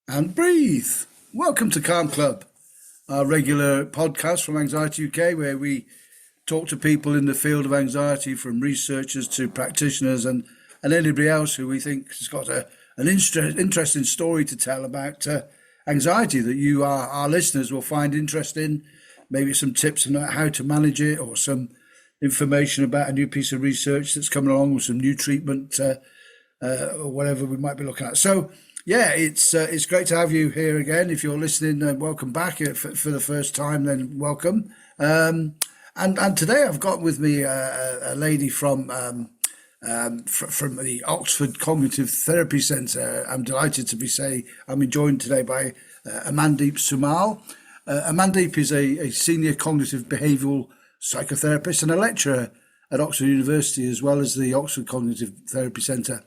And breathe. Welcome to Calm Club, our regular podcast from Anxiety UK, where we talk to people in the field of anxiety, from researchers to practitioners and anybody else who we think has got an interesting story to tell about anxiety that you, our listeners, will find interesting. Maybe some tips on how to manage it, or some information about a new piece of research that's coming along, with some new treatment, or whatever we might be looking at. So, yeah, it's great to have you here again. If you're listening, welcome back. For the first time, then welcome. And today I've got with me a lady from the Oxford Cognitive Therapy Centre. I'm delighted to I'm joined today by Amandeep Soomal. Amandeep is a senior cognitive behavioural psychotherapist and a lecturer at Oxford University, as well as the Oxford Cognitive Therapy Centre.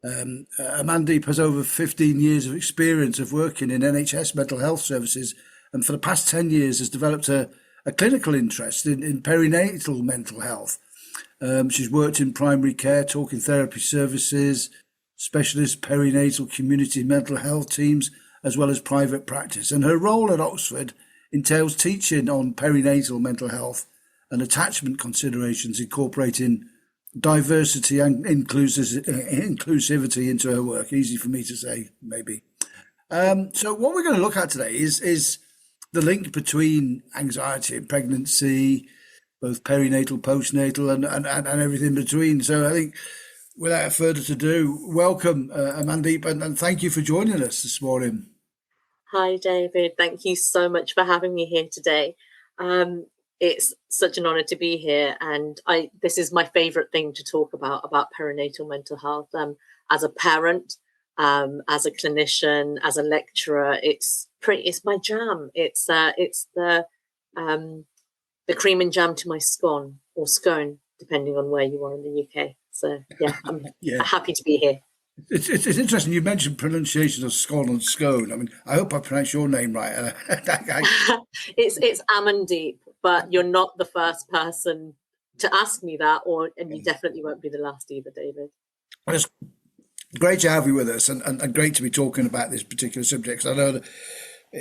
Amandeep has over 15 years of experience of working in NHS mental health services, and for the past 10 years has developed a clinical interest in perinatal mental health. She's worked in primary care, talking therapy services, specialist perinatal community mental health teams, as well as private practice. And her role at Oxford entails teaching on perinatal mental health and attachment considerations, incorporating diversity and inclusivity into her work. Easy for me to say, maybe. So what we're going to look at today is the link between anxiety and pregnancy, both perinatal, postnatal, and everything in between. So I think, without further ado, welcome, Amandeep, and thank you for joining us this morning. Hi, David. Thank you so much for having me here today. It's such an honor to be here, and this is my favorite thing to talk about perinatal mental health. As a parent, as a clinician, as a lecturer, it's my jam. It's the cream and jam to my scone, or scone, depending on where you are in the UK. So yeah, I'm happy to be here. It's interesting. You mentioned pronunciation of scone and scone. I mean, I hope I pronounced your name right. It's Amandeep, but you're not the first person to ask me that, and you definitely won't be the last either, David. It's great to have you with us, and great to be talking about this particular subject. 'Cause I know that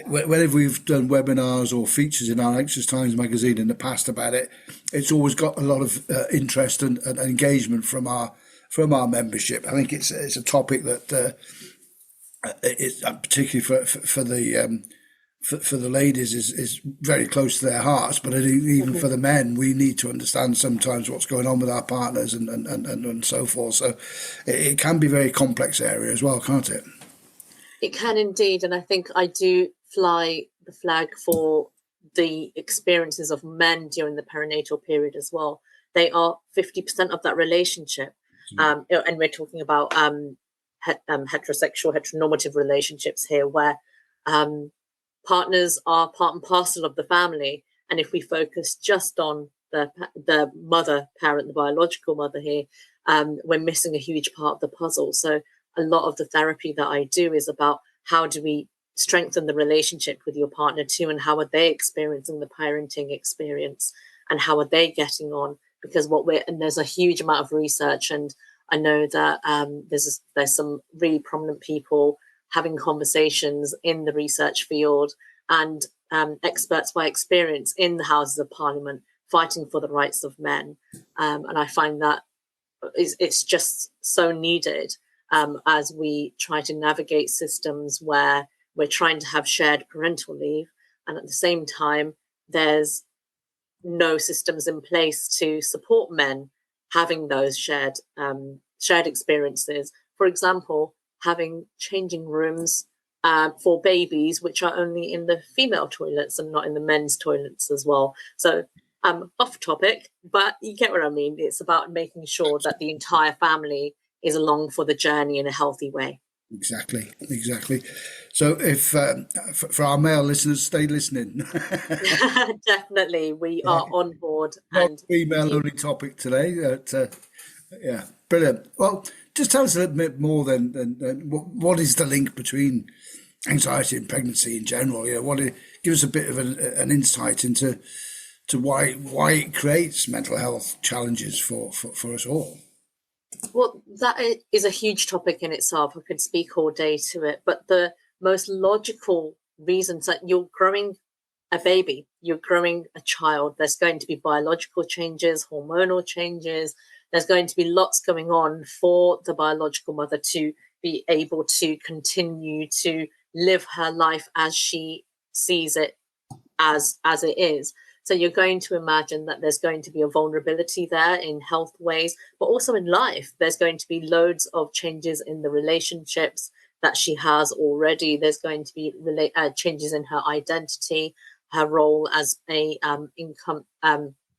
whenever we've done webinars or features in our Anxious Times magazine in the past about it, it's always got a lot of interest and engagement from our membership. I think it's a topic that it's particularly for the ladies is very close to their hearts. But I think even for the men, we need to understand sometimes what's going on with our partners and so forth. So it can be a very complex area as well, can't it? It can indeed, and I think I do fly the flag for the experiences of men during the perinatal period as well. They are 50% of that relationship. And we're talking about heteronormative relationships here, where partners are part and parcel of the family. And if we focus just on the mother parent, the biological mother here, we're missing a huge part of the puzzle. So a lot of the therapy that I do is about how do we strengthen the relationship with your partner too, and how are they experiencing the parenting experience, and how are they getting on? Because there's a huge amount of research, and I know that there's some really prominent people having conversations in the research field, and experts by experience in the Houses of Parliament fighting for the rights of men, and I find that it's just so needed as we try to navigate systems where we're trying to have shared parental leave, and at the same time there's no systems in place to support men having those shared experiences. For example, having changing rooms for babies, which are only in the female toilets and not in the men's toilets as well. So off topic, but you get what I mean. It's about making sure that the entire family is along for the journey in a healthy way. Exactly. So if for our male listeners, stay listening. Definitely, we are on board. Not female only topic today. Yeah, brilliant. Well, just tell us a little bit more then. What is the link between anxiety and pregnancy in general? Give us a bit of an insight into why it creates mental health challenges for us all. Well, that is a huge topic in itself. I could speak all day to it, but the most logical reasons that you're growing a baby, you're growing a child. There's going to be biological changes, hormonal changes. There's going to be lots going on for the biological mother to be able to continue to live her life as she sees it, as it is. So you're going to imagine that there's going to be a vulnerability there in health ways, but also in life. There's going to be loads of changes in the relationships that she has already. There's going to be changes in her identity, her role as a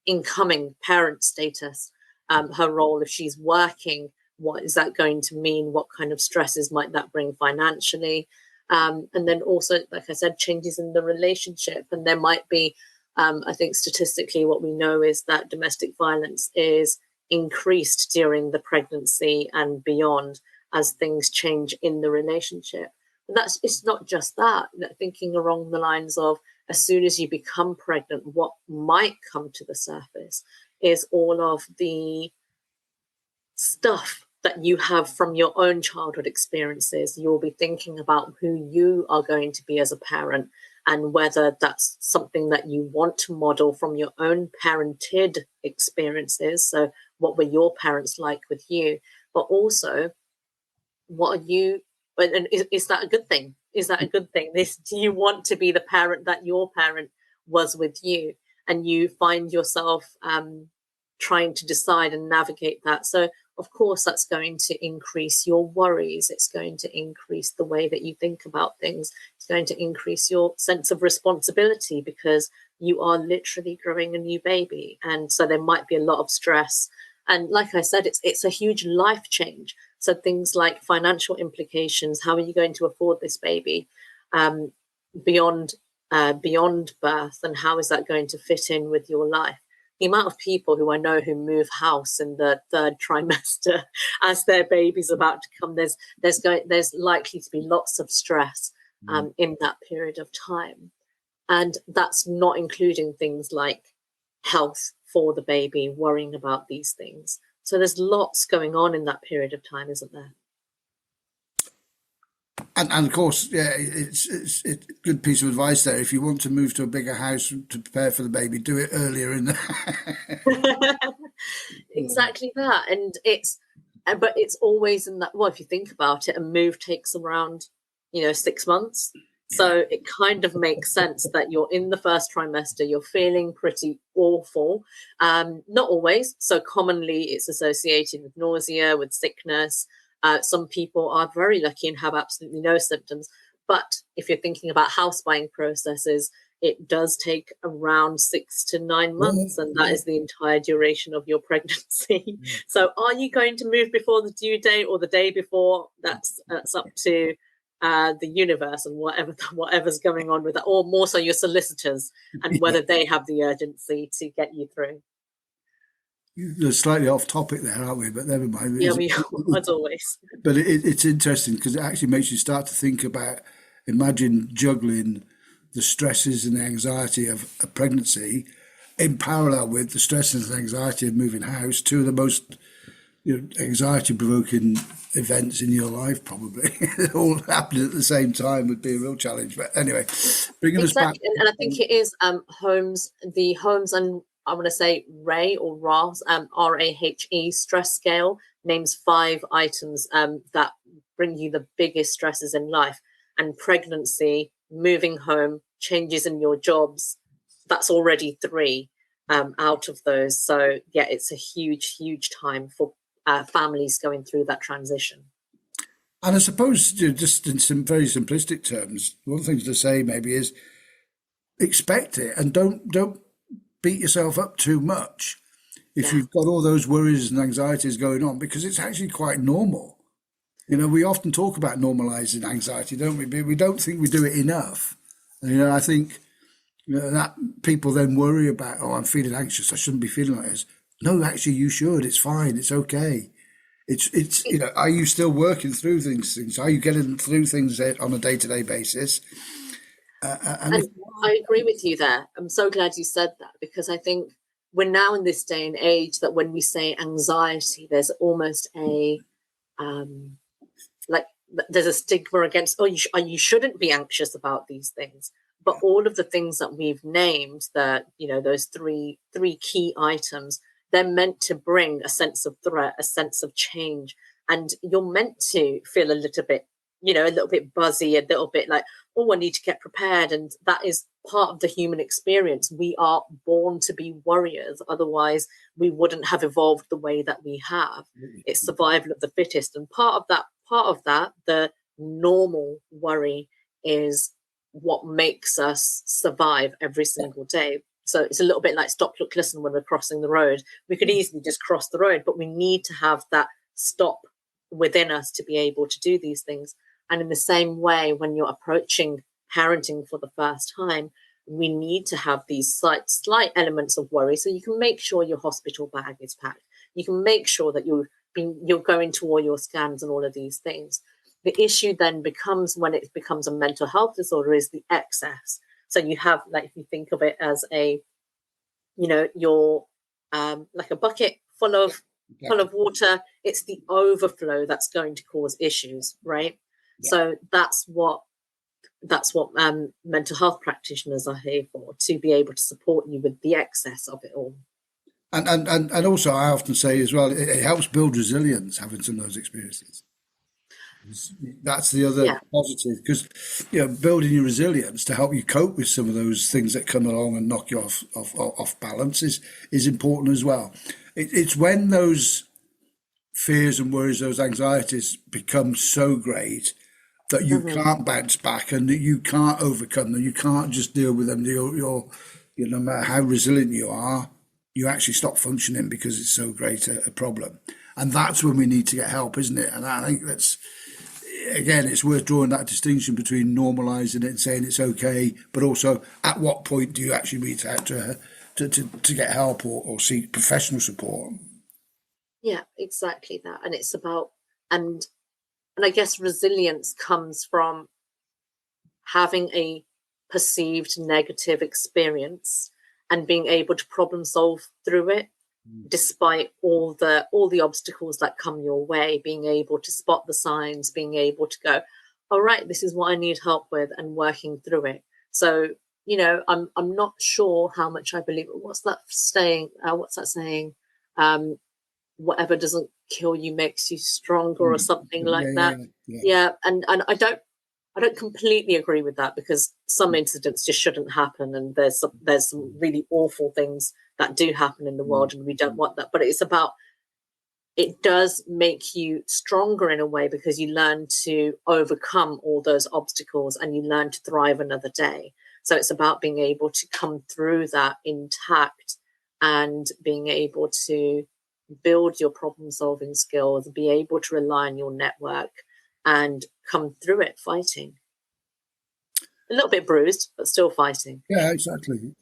incoming parent status, her role if she's working. What is that going to mean? What kind of stresses might that bring financially? And then also, like I said, changes in the relationship. And there might be, I think statistically what we know is that domestic violence is increased during the pregnancy and beyond as things change in the relationship. But it's not just that. Thinking along the lines of, as soon as you become pregnant, what might come to the surface is all of the stuff that you have from your own childhood experiences. You'll be thinking about who you are going to be as a parent and whether that's something that you want to model from your own parented experiences. So what were your parents like with you? But also, what are you, and is that a good thing? Is that a good thing? Do you want to be the parent that your parent was with you? And you find yourself trying to decide and navigate that. So of course, that's going to increase your worries. It's going to increase the way that you think about things. It's going to increase your sense of responsibility because you are literally growing a new baby. And so there might be a lot of stress. And like I said, it's a huge life change. So things like financial implications, how are you going to afford this baby beyond birth, and how is that going to fit in with your life? The amount of people who I know who move house in the third trimester as their baby's about to come, there's likely to be lots of stress in that period of time. And that's not including things like health for the baby, worrying about these things. So there's lots going on in that period of time, isn't there? And of course, yeah, it's a good piece of advice there. If you want to move to a bigger house to prepare for the baby, do it earlier in the Exactly that. And but it's always in that, well, if you think about it, a move takes around 6 months. So it kind of makes sense that you're in the first trimester, you're feeling pretty awful. Not always. So commonly it's associated with nausea, with sickness. Some people are very lucky and have absolutely no symptoms. But if you're thinking about house buying processes, it does take around 6 to 9 months, and that is the entire duration of your pregnancy. So are you going to move before the due date or the day before? That's up to the universe and whatever's going on with that, or more so your solicitors and whether they have the urgency to get you through. We're slightly off topic there, aren't we? But never mind. Yeah, as always. But it's interesting because it actually makes you start to think about, imagine juggling the stresses and the anxiety of a pregnancy in parallel with the stresses and anxiety of moving house, two of the most anxiety-provoking events in your life, probably. All happening at the same time would be a real challenge. But anyway, bringing us back. And I think it is the homes, and I want to say RAHE or RAHS, RAHE stress scale names 5 items that bring you the biggest stresses in life. And pregnancy, moving home, changes in your jobs, that's already 3 out of those. So yeah, it's a huge, huge time for families going through that transition. And I suppose, just in some very simplistic terms, one thing to say maybe is expect it and don't beat yourself up too much if you've got all those worries and anxieties going on, because it's actually quite normal. We often talk about normalizing anxiety, don't we? But we don't think we do it enough. And, I think that people then worry about, oh, I'm feeling anxious, I shouldn't be feeling like this. No, actually, you should. It's fine. It's okay. It's are you still working through things? Are you getting through things on a day-to-day basis? And I agree with you there. I'm so glad you said that, because I think we're now in this day and age that when we say anxiety, there's almost a there's a stigma against, oh, you shouldn't be anxious about these things. But all of the things that we've named, that, those three key items, they're meant to bring a sense of threat, a sense of change. And you're meant to feel a little bit, a little bit buzzy, a little bit like, oh, I need to get prepared. And that is part of the human experience. We are born to be warriors. Otherwise, we wouldn't have evolved the way that we have. It's survival of the fittest. And part of that, the normal worry, is what makes us survive every single day. So it's a little bit like stop, look, listen when we're crossing the road. We could easily just cross the road, but we need to have that stop within us to be able to do these things. And in the same way, when you're approaching parenting for the first time, we need to have these slight elements of worry. So you can make sure your hospital bag is packed. You can make sure that you're going to all your scans and all of these things. The issue then becomes, when it becomes a mental health disorder, is the excess. So you have, like, if you think of it as you're like a bucket full of water, it's the overflow that's going to cause issues, right? Yeah. So that's what mental health practitioners are here for, to be able to support you with the excess of it all. And also, I often say as well, it helps build resilience, having some of those experiences. That's the other positive, because building your resilience to help you cope with some of those things that come along and knock you off balance is important as well. It's when those fears and worries, those anxieties become so great that you can't bounce back and that you can't overcome them. You can't just deal with them. You're no matter how resilient you are, you actually stop functioning because it's so great a problem. And that's when we need to get help, isn't it? And I think that's, again, it's worth drawing that distinction between normalising it and saying it's okay, but also at what point do you actually reach out to get help or seek professional support? Yeah, exactly that. And it's about, and I guess resilience comes from having a perceived negative experience and being able to problem solve through it, despite all the obstacles that come your way, being able to spot the signs, being able to go, all right, this is what I need help with, and working through it. So, I'm not sure how much I believe. What's that saying? Whatever doesn't kill you makes you stronger, or something like that. Yeah. And I don't completely agree with that, because some incidents just shouldn't happen, and there's some really awful things that do happen in the world, and we don't want that. But it's about, it does make you stronger in a way, because you learn to overcome all those obstacles and you learn to thrive another day. So it's about being able to come through that intact and being able to build your problem solving skills, be able to rely on your network and come through it fighting. A little bit bruised, but still fighting. Yeah, exactly.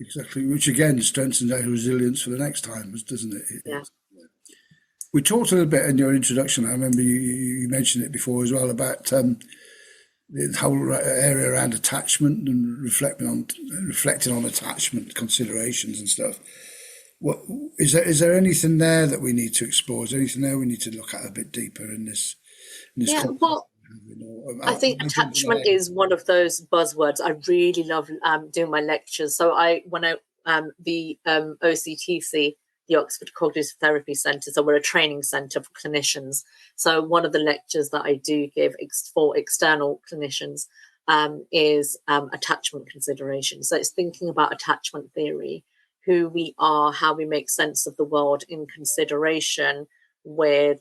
Which again strengthens our resilience for the next time, doesn't it? Yeah. We talked a little bit in your introduction. I remember you mentioned it before as well, about the whole area around attachment and reflecting on attachment considerations and stuff. What is there anything there that we need to explore? Is there anything there we need to look at a bit deeper in this? Yeah, well, I think attachment is one of those buzzwords. I really love doing my lectures. So the OCTC, the Oxford Cognitive Therapy Centre, so we're a training centre for clinicians. So one of the lectures that I do give for external clinicians is attachment consideration. So it's thinking about attachment theory, who we are, how we make sense of the world in consideration, with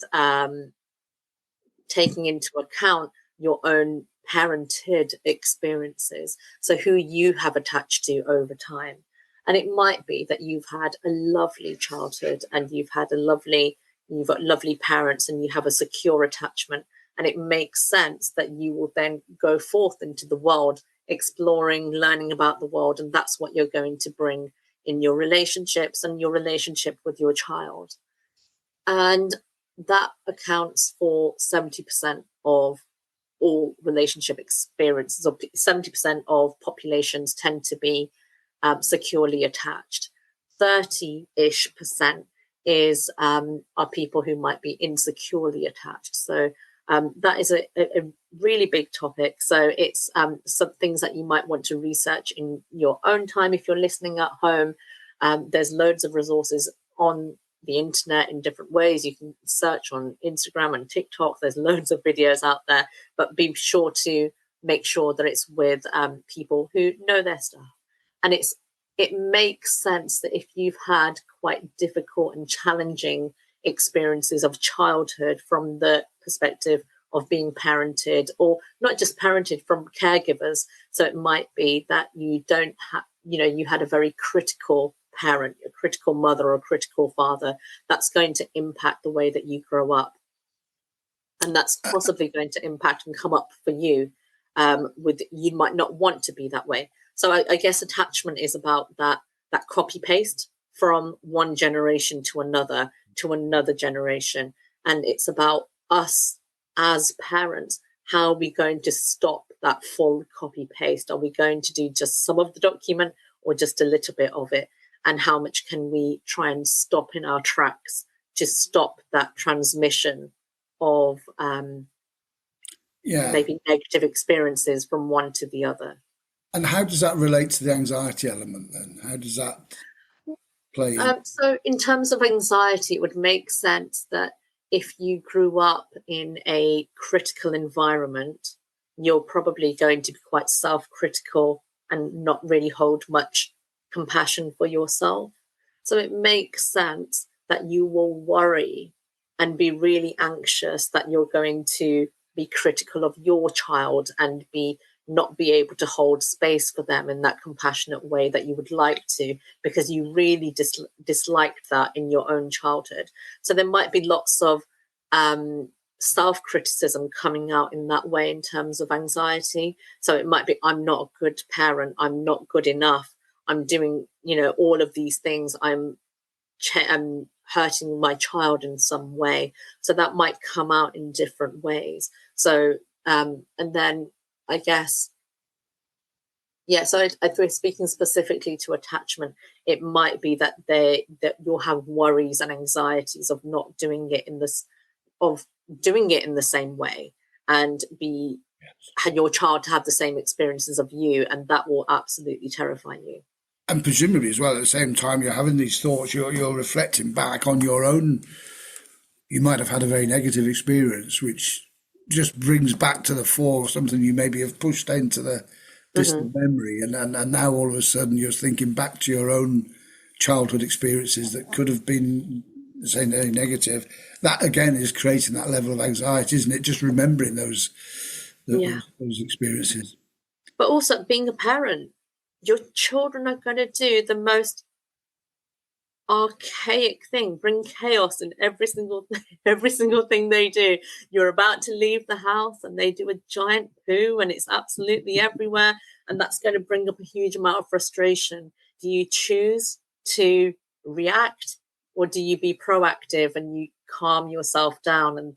taking into account your own parenthood experiences. So who you have attached to over time. And it might be that you've had a lovely childhood and you've got lovely parents and you have a secure attachment. And it makes sense that you will then go forth into the world, exploring, learning about the world. And that's what you're going to bring in your relationships and your relationship with your child. And that accounts for 70% of all relationship experiences, or 70% of populations tend to be securely attached. 30-ish% are people who might be insecurely attached. So That is a really big topic. So it's some things that you might want to research in your own time if you're listening at home. There's loads of resources on the internet in different ways. You can search on Instagram and TikTok. There's loads of videos out there, but be sure to make sure that it's with people who know their stuff. And it makes sense that if you've had quite difficult and challenging experiences of childhood from the perspective of being parented, or not just parented, from caregivers. So it might be that you don't have, you had a very critical parent, a critical mother or a critical father. That's going to impact the way that you grow up. And that's possibly going to impact and come up for you you might not want to be that way. So I guess attachment is about that copy paste from one generation to another generation. And it's about us as parents. How are we going to stop that full copy paste? Are we going to do just some of the document or just a little bit of it? And how much can we try and stop in our tracks to stop that transmission of maybe negative experiences from one to the other? And how does that relate to the anxiety element then? How does that play in? So in terms of anxiety, it would make sense that if you grew up in a critical environment, you're probably going to be quite self-critical and not really hold much compassion for yourself. So it makes sense that you will worry and be really anxious that you're going to be critical of your child and not be able to hold space for them in that compassionate way that you would like to, because you really disliked that in your own childhood. So there might be lots of self-criticism coming out in that way in terms of anxiety. So it might be, I'm not a good parent, I'm not good enough, I'm doing, all of these things, I'm hurting my child in some way. So that might come out in different ways. So, and then I guess, so if we're speaking specifically to attachment, it might be that you'll have worries and anxieties of not doing it in the same way, and your child to have the same experiences of you, and that will absolutely terrify you. And presumably as well, at the same time you're having these thoughts, you're reflecting back on your own. You might have had a very negative experience, which just brings back to the fore something you maybe have pushed into the distant memory, and now all of a sudden you're thinking back to your own childhood experiences that could have been, say, very negative. That again is creating that level of anxiety, isn't it? Just remembering those experiences. But also being a parent, your children are going to do the most archaic thing, bring chaos in every single thing they do. You're about to leave the house and they do a giant poo and it's absolutely everywhere, and that's going to bring up a huge amount of frustration. Do you choose to react, or do you be proactive and you calm yourself down and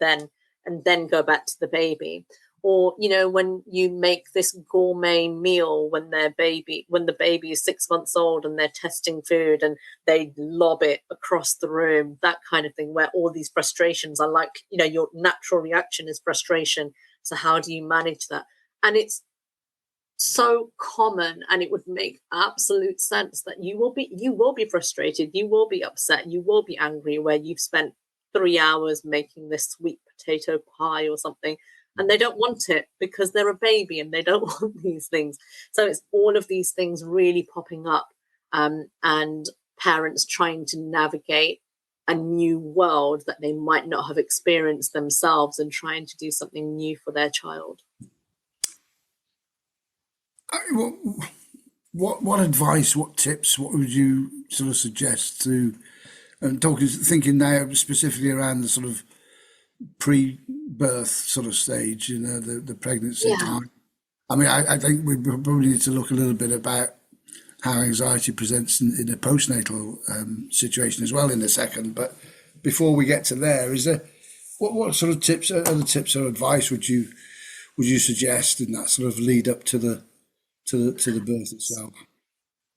then go back to the baby? Or, when you make this gourmet meal when the baby is 6 months old and they're testing food and they lob it across the room, that kind of thing, where all these frustrations are like, your natural reaction is frustration. So how do you manage that? And it's so common, and it would make absolute sense that you will be frustrated, you will be upset, you will be angry, where you've spent 3 hours making this sweet potato pie or something, and they don't want it because they're a baby and they don't want these things. So it's all of these things really popping up, and parents trying to navigate a new world that they might not have experienced themselves and trying to do something new for their child. What advice, what tips, what would you sort of suggest to, and thinking now specifically around the sort of pre-birth sort of stage, the pregnancy time. I mean, I think we probably need to look a little bit about how anxiety presents in a postnatal situation as well in a second. But before we get to there, is there what sort of other tips or advice would you suggest in that sort of lead up to the birth itself?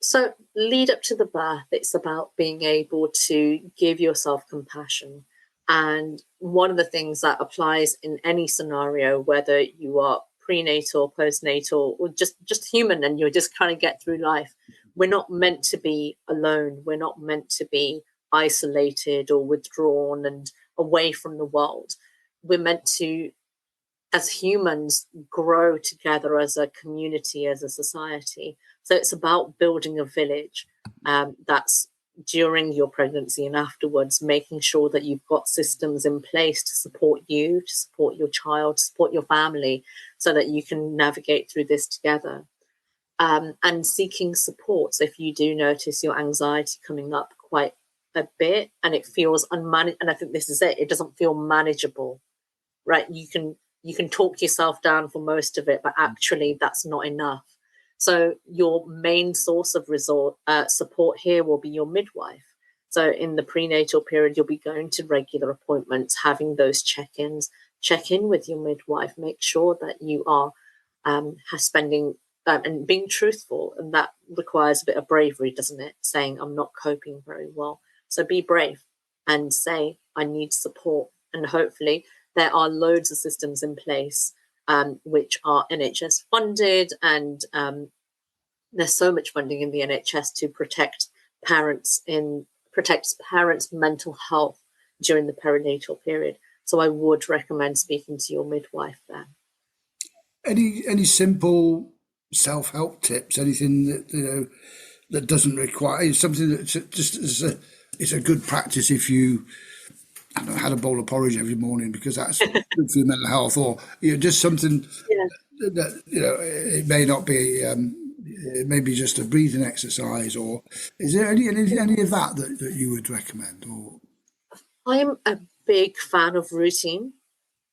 So lead up to the birth, it's about being able to give yourself compassion. And one of the things that applies in any scenario, whether you are prenatal, postnatal, or just human and you're just trying to get through life, we're not meant to be alone. We're not meant to be isolated or withdrawn and away from the world. We're meant to, as humans, grow together as a community, as a society. So it's about building a village that's during your pregnancy and afterwards, making sure that you've got systems in place to support you, to support your child, to support your family, so that you can navigate through this together. And seeking support. So if you do notice your anxiety coming up quite a bit and it feels unmanageable, and I think this is it doesn't feel manageable, right? You can talk yourself down for most of it, but actually that's not enough. So your main source of support here will be your midwife. So in the prenatal period, you'll be going to regular appointments, having those check-ins, check in with your midwife, make sure that you are spending and being truthful. And that requires a bit of bravery, doesn't it? Saying, I'm not coping very well. So be brave and say, I need support. And hopefully there are loads of systems in place which are NHS funded, and there's so much funding in the NHS to protect parents' mental health during the perinatal period. So I would recommend speaking to your midwife there. Any simple self-help tips? Anything that that doesn't require something that just it's a good practice if you had a bowl of porridge every morning because that's good for your mental health, or just something that it may not be. It may be just a breathing exercise, or is there any of that that you would recommend? Or I'm a big fan of routine.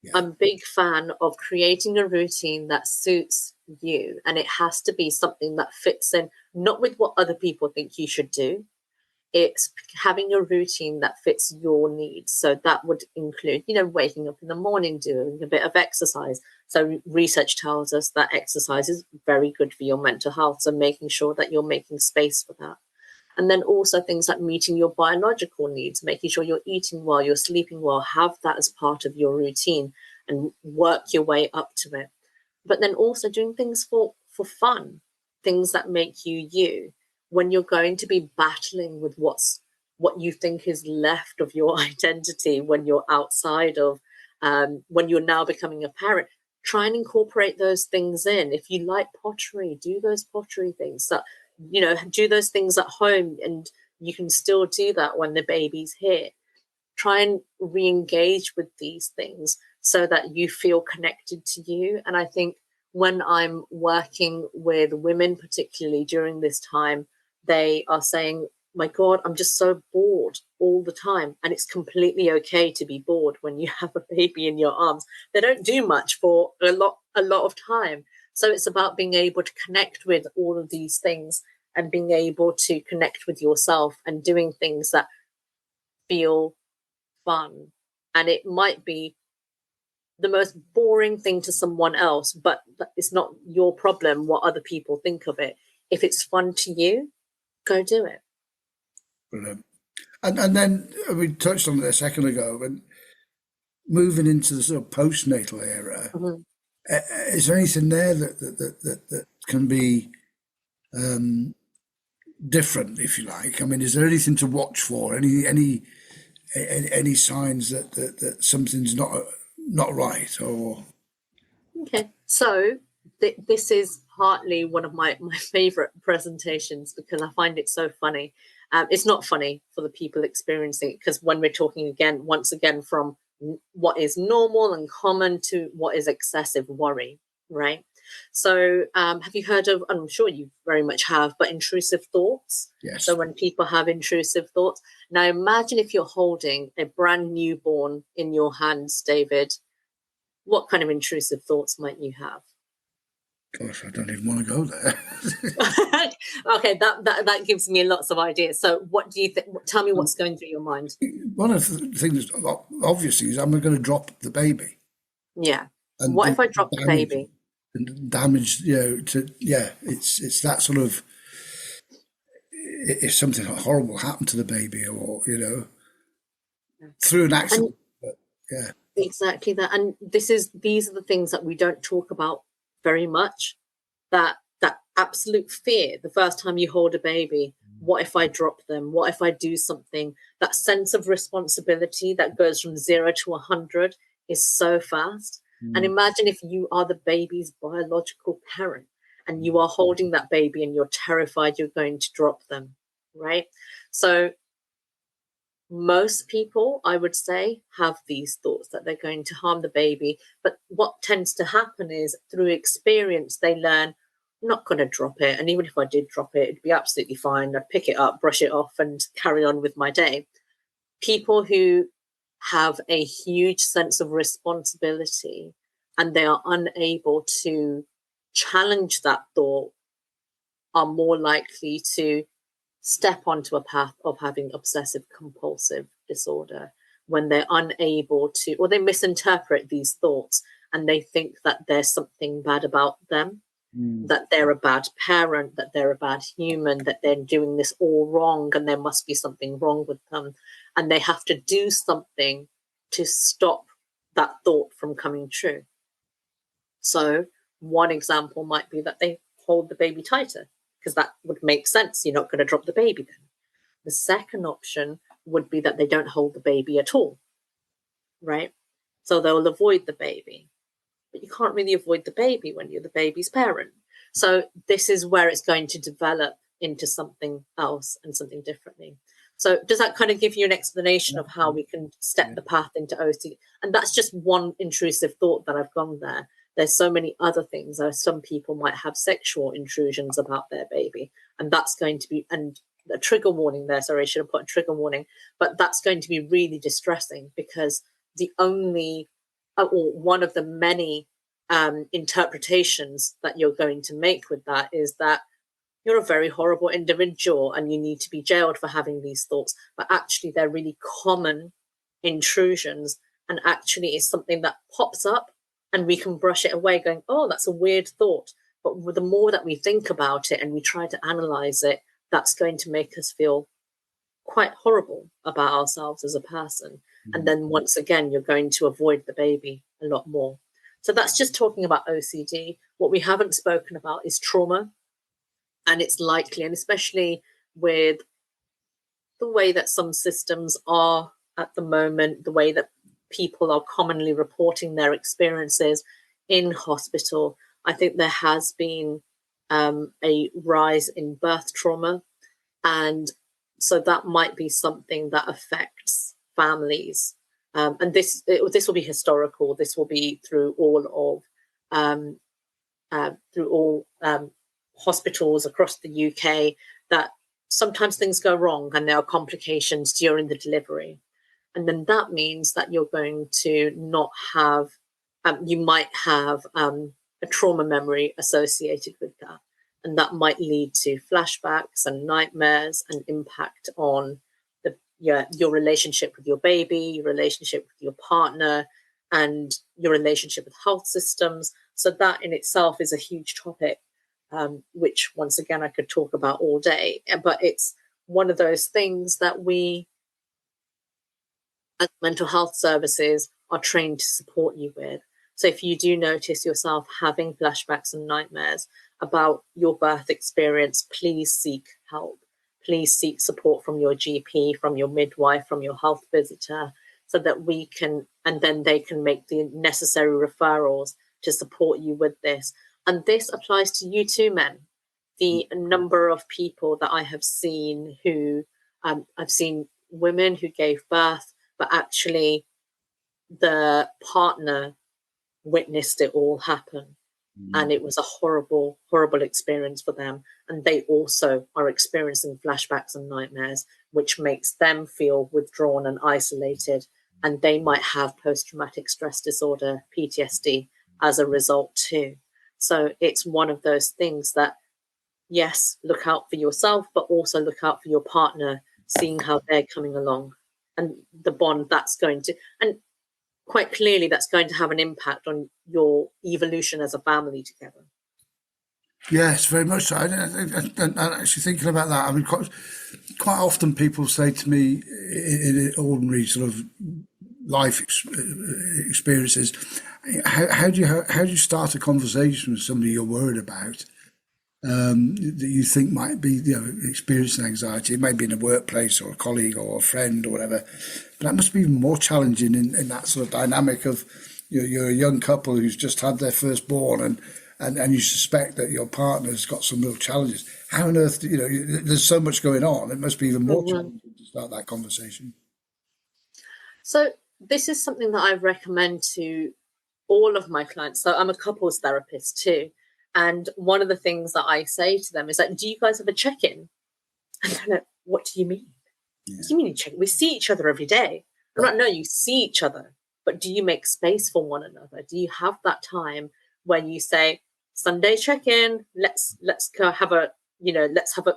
Yeah. I'm a big fan of creating a routine that suits you, and it has to be something that fits in, not with what other people think you should do. It's having a routine that fits your needs. So that would include, waking up in the morning, doing a bit of exercise. So research tells us that exercise is very good for your mental health. So making sure that you're making space for that. And then also things like meeting your biological needs, making sure you're eating well, you're sleeping well, have that as part of your routine and work your way up to it. But then also doing things for fun, things that make you. When you're going to be battling with what you think is left of your identity, when you're outside of, when you're now becoming a parent, try and incorporate those things in. If you like pottery, do those pottery things. So, do those things at home, and you can still do that when the baby's here. Try and re-engage with these things so that you feel connected to you. And I think when I'm working with women, particularly during this time, they are saying, my God, I'm just so bored all the time. And it's completely okay to be bored when you have a baby in your arms. They don't do much for a lot of time. So it's about being able to connect with all of these things and being able to connect with yourself and doing things that feel fun. And it might be the most boring thing to someone else, but it's not your problem what other people think of it. If it's fun to you, go do it. Brilliant. And then we touched on it a second ago, but moving into the sort of postnatal era, is there anything there that can be different, if you like? I mean, is there anything to watch for? Any signs that something's not right? Or okay, so this is partly one of my favorite presentations because I find it so funny. It's not funny for the people experiencing it, because when we're talking once again from what is normal and common to what is excessive worry, right? So have you heard of, I'm sure you very much have, but intrusive thoughts? Yes. So when people have intrusive thoughts, now imagine if you're holding a brand newborn in your hands, David, what kind of intrusive thoughts might you have? Gosh, I don't even want to go there. Okay, that gives me lots of ideas. So what do you think? Tell me what's going through your mind. One of the things, obviously, is I'm going to drop the baby. Yeah. And what if I drop the baby? And damage, it's that sort of, if something horrible happened to the baby, or, through an accident, Yeah. Exactly that. And these are the things that we don't talk about very much. That absolute fear the first time you hold a baby. What if I drop them? What if I do something? That sense of responsibility that goes from 0 to 100 is so fast. And imagine if you are the baby's biological parent and you are holding that baby and you're terrified you're going to drop them, right? So most people, I would say, have these thoughts that they're going to harm the baby. But what tends to happen is through experience, they learn, I'm not going to drop it. And even if I did drop it, it'd be absolutely fine. I'd pick it up, brush it off, and carry on with my day. People who have a huge sense of responsibility and they are unable to challenge that thought are more likely to step onto a path of having obsessive compulsive disorder when they're unable to, or they misinterpret these thoughts and they think that there's something bad about them, that they're a bad parent, that they're a bad human, that they're doing this all wrong and there must be something wrong with them. And they have to do something to stop that thought from coming true. So one example might be that they hold the baby tighter, because that would make sense. You're not going to drop the baby then. The second option would be that they don't hold the baby at all, right? So they'll avoid the baby. But you can't really avoid the baby when you're the baby's parent. So this is where it's going to develop into something else and something differently. So does that kind of give you an explanation of how we can step the path into OCD? And that's just one intrusive thought that I've gone there. There's so many other things. Some people might have sexual intrusions about their baby, and that's going to be, and a trigger warning there. Sorry, I should have put a trigger warning, but that's going to be really distressing because the only, or one of the many interpretations that you're going to make with that is that you're a very horrible individual and you need to be jailed for having these thoughts. But actually, they're really common intrusions, and actually is something that pops up and we can brush it away going, oh, that's a weird thought. But the more that we think about it and we try to analyze it, that's going to make us feel quite horrible about ourselves as a person. And then once again, you're going to avoid the baby a lot more. So that's just talking about OCD. What we haven't spoken about is trauma. And it's likely, and especially with the way that some systems are at the moment, the way that people are commonly reporting their experiences in hospital, I think there has been a rise in birth trauma. And so that might be something that affects families. And this will be historical. This will be through all hospitals across the UK, that sometimes things go wrong and there are complications during the delivery. And then that means that you're going to not have, you might have a trauma memory associated with that. And that might lead to flashbacks and nightmares and impact on your relationship with your baby, your relationship with your partner, and your relationship with health systems. So that in itself is a huge topic, which once again I could talk about all day. But it's one of those things that we, as mental health services, are trained to support you with. So if you do notice yourself having flashbacks and nightmares about your birth experience, please seek help. Please seek support from your GP, from your midwife, from your health visitor, so that we can, and then they can make the necessary referrals to support you with this. And this applies to you too, men. The number of people that I have seen who, I've seen women who gave birth, but actually the partner witnessed it all happen. And it was a horrible, horrible experience for them. And they also are experiencing flashbacks and nightmares, which makes them feel withdrawn and isolated. And they might have post-traumatic stress disorder, PTSD, as a result too. So it's one of those things that, yes, look out for yourself, but also look out for your partner, seeing how they're coming along and the bond that's going to, and quite clearly that's going to have an impact on your evolution as a family together. Yes, very much so. And actually thinking about that, I mean, quite often people say to me in ordinary sort of life experiences. How do you start a conversation with somebody you're worried about, that you think might be, experiencing anxiety? It may be in a workplace or a colleague or a friend or whatever, but that must be even more challenging in that sort of dynamic of you're a young couple who's just had their firstborn, and you suspect that your partner's got some real challenges. How on earth, there's so much going on. It must be even more challenging to start that conversation. So this is something that I recommend to all of my clients. So I'm a couples therapist too. And one of the things that I say to them is like, do you guys have a check-in? And they're like, what do you mean? Yeah. What do you mean you check? We see each other every day. I'm like, no, you see each other, but do you make space for one another? Do you have that time when you say, Sunday check-in, let's go have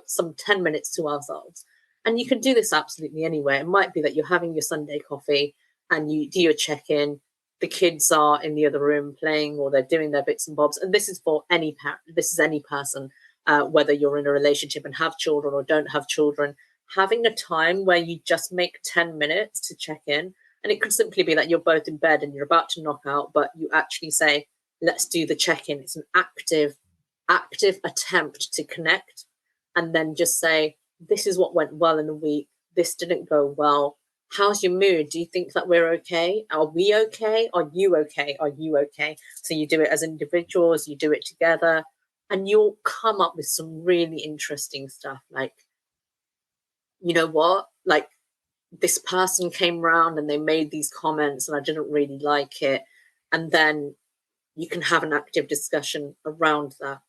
some 10 minutes to ourselves? And you can do this absolutely anywhere. It might be that you're having your Sunday coffee and you do your check-in. The kids are in the other room playing, or they're doing their bits and bobs. And this is for any parent. This is any person, whether you're in a relationship and have children or don't have children. Having a time where you just make 10 minutes to check in. And it could simply be that you're both in bed and you're about to knock out, but you actually say, let's do the check-in. It's an active attempt to connect, and then just say, this is what went well in the week. This didn't go well. How's your mood? Do you think that we're okay? Are we okay? Are you okay? Are you okay? So you do it as individuals, you do it together, and you'll come up with some really interesting stuff. Like, you know what? Like, this person came round and they made these comments and I didn't really like it. And then you can have an active discussion around that.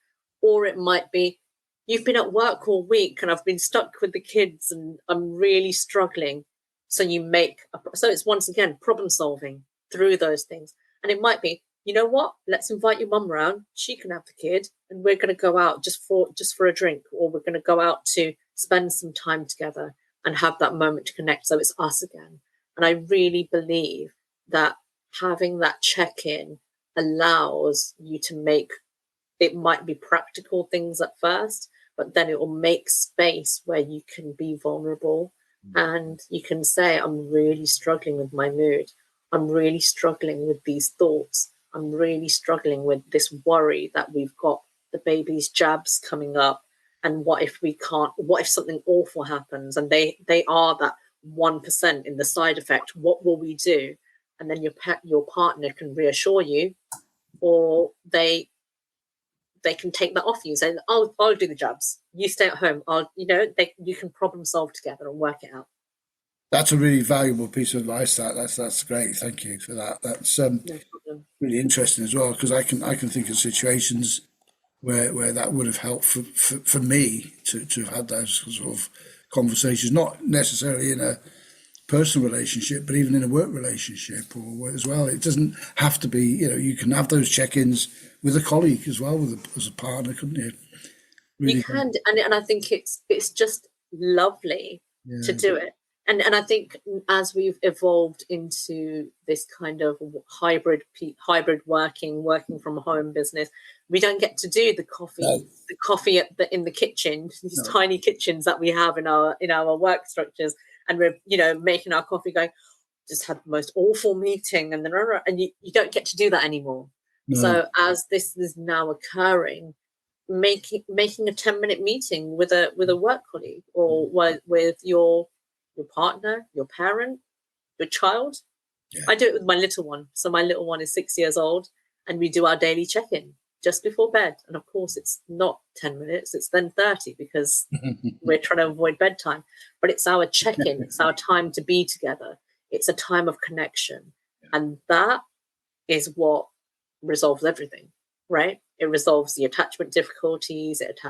Or it might be, you've been at work all week and I've been stuck with the kids and I'm really struggling. So so it's once again problem solving through those things. And it might be, you know what? Let's invite your mum around. She can have the kid, and we're going to go out just for a drink, or we're going to go out to spend some time together and have that moment to connect. So it's us again. And I really believe that having that check-in allows you to make, it might be practical things at first, but then it will make space where you can be vulnerable and you can say, I'm really struggling with my mood. I'm really struggling with these thoughts. I'm really struggling with this worry that we've got the baby's jabs coming up. And what if something awful happens and they are that 1% in the side effect? What will we do? And then your partner can reassure you, or they can take that off you, say, I'll do the jobs. You stay at home. You can problem solve together and work it out. That's a really valuable piece of advice. That's great. Thank you for that. That's really interesting as well, because I can think of situations where that would have helped for me to have had those sort of conversations, not necessarily in a personal relationship, but even in a work relationship or as well. It doesn't have to be, you can have those check-ins with a colleague as well, as a partner, couldn't you? Really, you can, and I think it's just lovely to do it. And I think as we've evolved into this kind of hybrid working from home business, we don't get to do the coffee in the kitchen, these tiny kitchens that we have in our work structures, and we're making our coffee going, just had the most awful meeting, and you don't get to do that anymore. No. So as this is now occurring, making a 10-minute meeting with a work colleague, or with your partner, your parent, your child. Yeah. I do it with my little one. So my little one is 6 years old, and we do our daily check-in just before bed. And of course, it's not 10 minutes, it's then 30, because we're trying to avoid bedtime. But it's our check-in, it's our time to be together. It's a time of connection. And that is what resolves everything, right? It resolves the attachment difficulties, it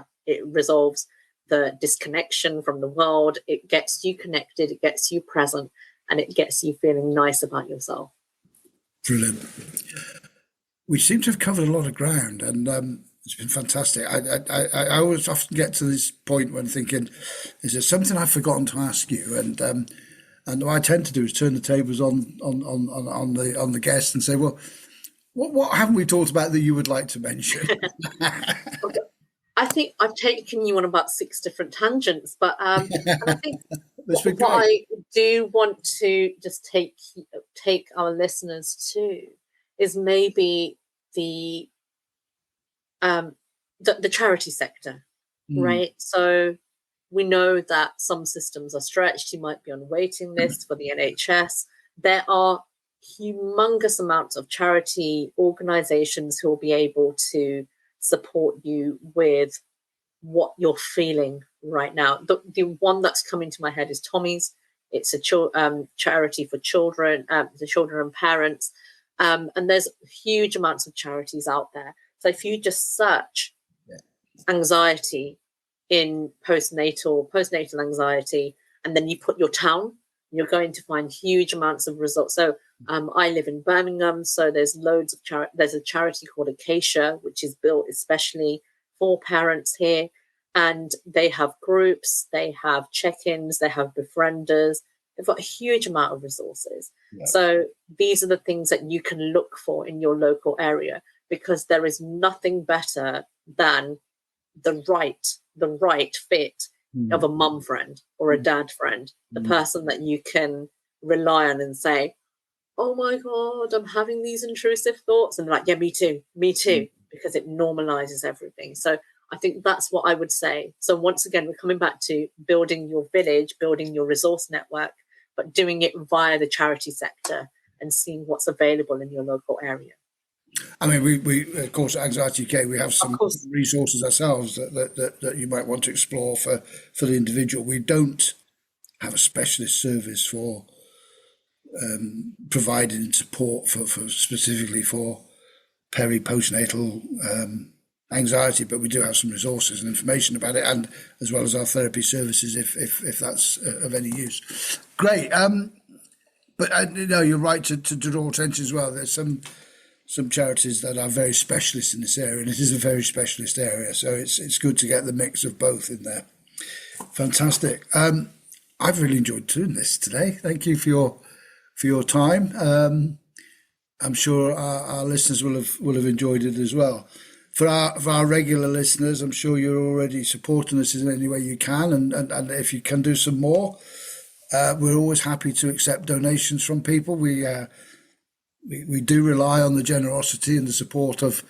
resolves the disconnection from the world. It gets you connected, it gets you present, and it gets you feeling nice about yourself. Brilliant. We seem to have covered a lot of ground, and it's been fantastic. I always often get to this point when thinking, is there something I've forgotten to ask you? And what I tend to do is turn the tables on the guest and say, well, what haven't we talked about that you would like to mention? Okay. I think I've taken you on about 6 different tangents, but and I think what I do want to just take take our listeners to is maybe the charity sector, right? So we know that some systems are stretched. You might be on a waiting list for the NHS. There are humongous amounts of charity organizations who will be able to support you with what you're feeling right now. The one that's coming to my head is Tommy's. It's a charity for children, the children and parents. And there's huge amounts of charities out there. So if you just search anxiety in postnatal anxiety, and then you put your town, you're going to find huge amounts of results. So I live in Birmingham, so there's loads of there's a charity called Acacia, which is built especially for parents here, and they have groups, they have check-ins, they have befrienders. They've got a huge amount of resources. Yeah. So these are the things that you can look for in your local area, because there is nothing better than the right fit of a mum friend or a dad friend, the person that you can rely on and say, oh my God, I'm having these intrusive thoughts. And like, yeah, me too, because it normalizes everything. So I think that's what I would say. So once again, we're coming back to building your village, building your resource network, but doing it via the charity sector and seeing what's available in your local area. I mean, we of course, at Anxiety UK, we have some resources ourselves that you might want to explore for the individual. We don't have a specialist service for providing support for specifically for postnatal anxiety, but we do have some resources and information about it, and as well as our therapy services if that's of any use. Great. But you're right to draw attention as well. There's some charities that are very specialist in this area, and it is a very specialist area, so it's good to get the mix of both in there. Fantastic. I've really enjoyed doing this today. Thank you for your time. I'm sure our listeners will have enjoyed it as well. For our regular listeners, I'm sure you're already supporting us in any way you can, and if you can do some more, we're always happy to accept donations from people. We do rely on the generosity and the support of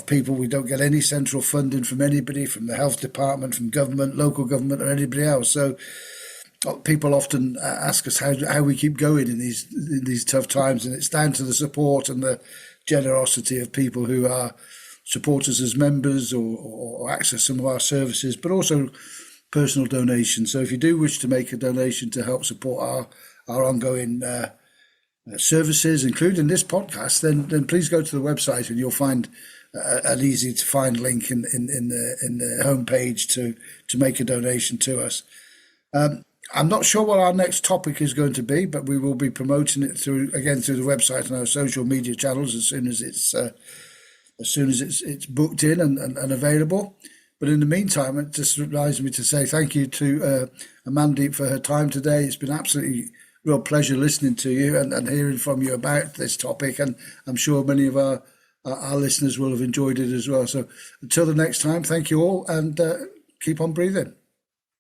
people. We don't get any central funding from anybody, from the health department, from government, local government, or anybody else. So people often ask us how we keep going in these tough times, and it's down to the support and the generosity of people who are supporters as members or access some of our services, but also personal donations. So if you do wish to make a donation to help support our ongoing services, including this podcast, then please go to the website and you'll find an easy to find link in the homepage to make a donation to us. I'm not sure what our next topic is going to be, but we will be promoting it through the website and our social media channels as soon as it's booked in and available. But in the meantime, it just reminds me to say thank you to Amandeep for her time today. It's been absolutely real pleasure listening to you and hearing from you about this topic, and I'm sure many of our listeners will have enjoyed it as well. So until the next time, thank you all, and keep on breathing.